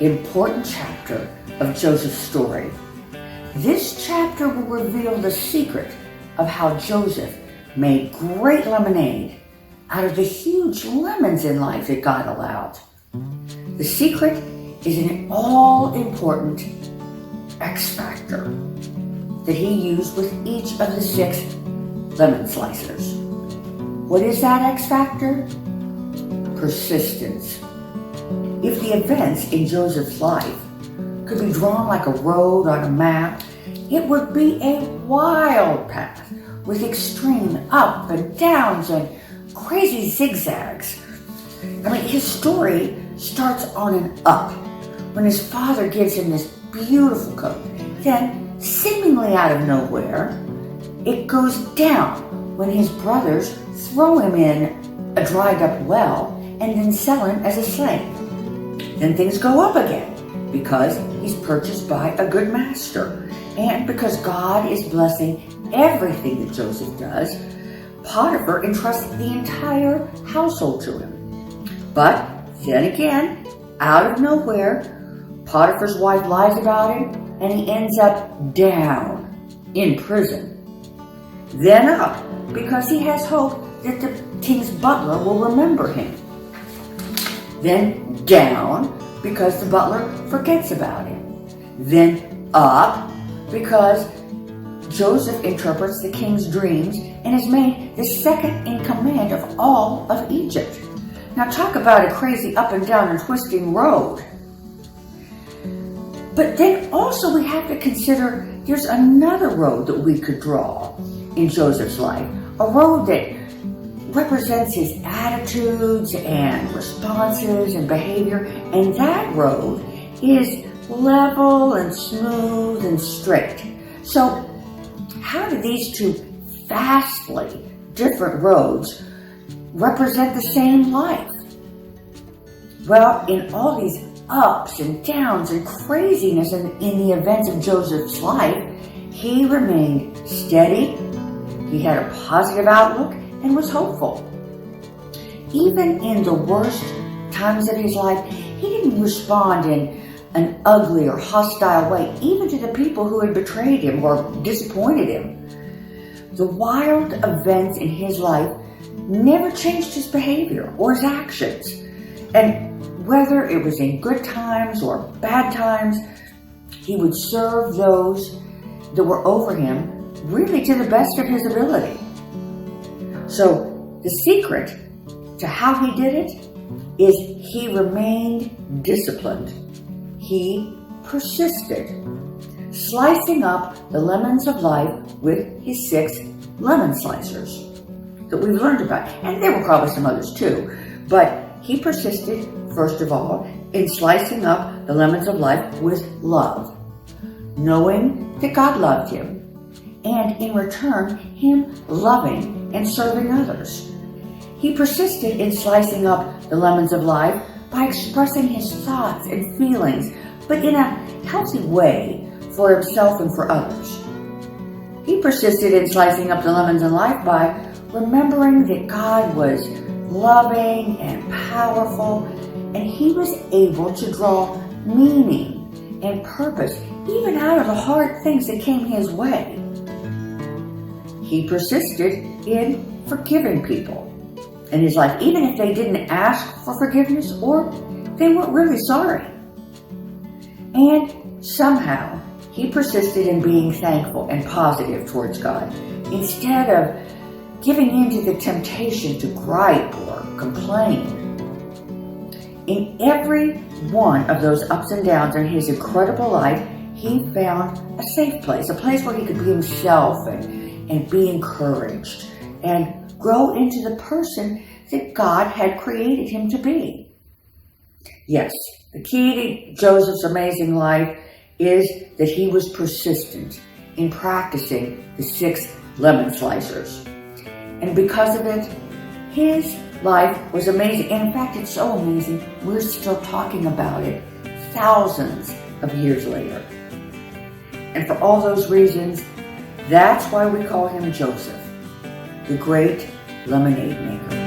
important chapter of Joseph's story. This chapter will reveal the secret of how Joseph made great lemonade out of the huge lemons in life that God allowed. The secret is an all-important X factor that he used with each of the 6 lemon slicers. What is that X factor? Persistence. If the events in Joseph's life could be drawn like a road on a map, it would be a wild path with extreme up and downs and crazy zigzags. His story starts on an up when his father gives him this beautiful coat. Then, seemingly out of nowhere, it goes down when his brothers throw him in a dried up well and then sell him as a slave. Then things go up again because he's purchased by a good master. And because God is blessing everything that Joseph does, Potiphar entrusts the entire household to him. But then again, out of nowhere, Potiphar's wife lies about him and he ends up down in prison. Then up because he has hope that the king's butler will remember him. Then down because the butler forgets about him. Then up because Joseph interprets the king's dreams and is made the second in command of all of Egypt. Now talk about a crazy up and down and twisting road. But then also we have to consider there's another road that we could draw in Joseph's life. A road that represents his attitudes and responses and behavior. And that road is level and smooth and straight. So how do these two vastly different roads represent the same life? Well, in all these ups and downs and craziness in the events of Joseph's life, he remained steady, he had a positive outlook, and was hopeful. Even in the worst times of his life, he didn't respond in an ugly or hostile way, even to the people who had betrayed him or disappointed him. The wild events in his life never changed his behavior or his actions. And whether it was in good times or bad times, he would serve those that were over him really to the best of his ability. So the secret to how he did it is he remained disciplined. He persisted, slicing up the lemons of life with his 6 lemon slicers that we've learned about. And there were probably some others too, but he persisted, first of all, in slicing up the lemons of life with love, knowing that God loved him, and in return, him loving and serving others. He persisted in slicing up the lemons of life by expressing his thoughts and feelings, but in a healthy way for himself and for others. He persisted in slicing up the lemons of life by remembering that God was loving and powerful, and he was able to draw meaning and purpose even out of the hard things that came his way. He persisted in forgiving people in his life, even if they didn't ask for forgiveness or they weren't really sorry. And somehow, he persisted in being thankful and positive towards God, instead of giving in to the temptation to gripe or complain. In every one of those ups and downs in his incredible life, he found a safe place, a place where he could be himself and be encouraged and grow into the person that God had created him to be. Yes, the key to Joseph's amazing life is that he was persistent in practicing the 6 lemon slicers. And because of it, his life was amazing. And in fact, it's so amazing, we're still talking about it thousands of years later. And for all those reasons, that's why we call him Joseph, the great lemonade maker.